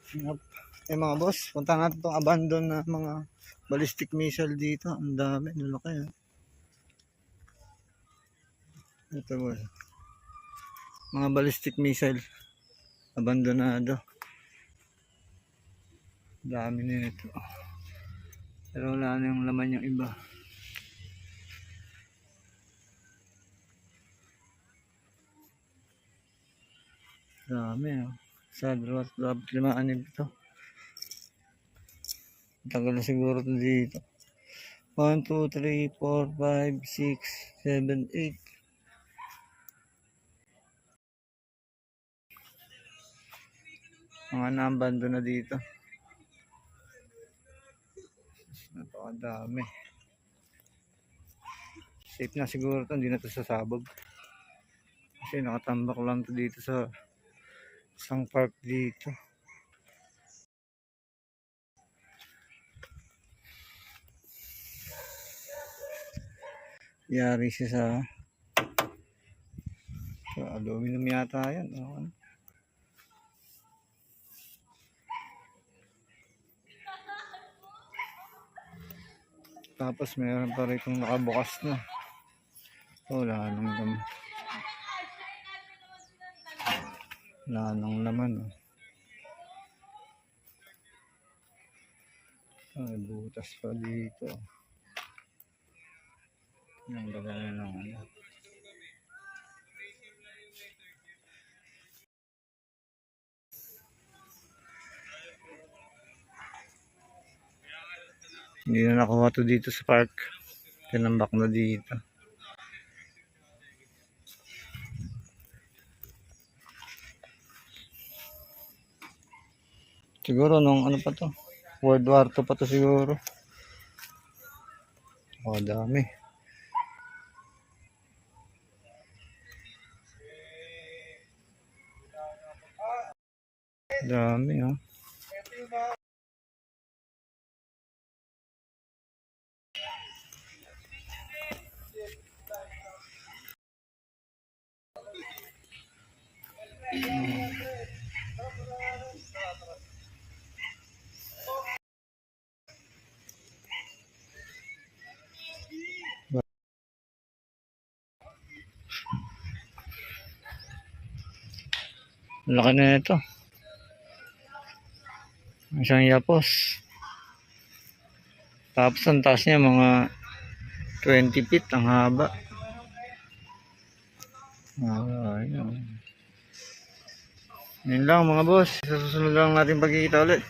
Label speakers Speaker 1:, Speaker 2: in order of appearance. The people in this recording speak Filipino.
Speaker 1: Mga boss, punta natin itong abandon na mga ballistic missile dito. Ang dami, lalaki. Ito boss, mga ballistic missile abandonado. Dami nito, pero wala na yung laman yung iba. Dami sa 2, 3, 4, 5 ito. Tagal na siguro ito dito. 1, 2, 3, 4, 5, 6, 7, 8. Mga na-abandon na dito. Napakadami. Safe na siguro ito, hindi na ito sasabog. Kasi nakatambak lang ito dito sa isang park dito. Yari siya sa aluminum yata yan. Tapos meron pa rin itong nakabukas na. Wala nang laman. Wala nang laman. Ay, butas pa dito. Yung bagay lang ano. Hindi na nakuha to dito sa park. Tinambak na dito. Siguro nung ano pa to, World War II pa to siguro. Dami. Dami Laki na ito. Isang yapos. Tapos ang taas niya mga 20 feet ang haba. Yun lang mga boss. Sa susunod lang natin pagkikita ulit.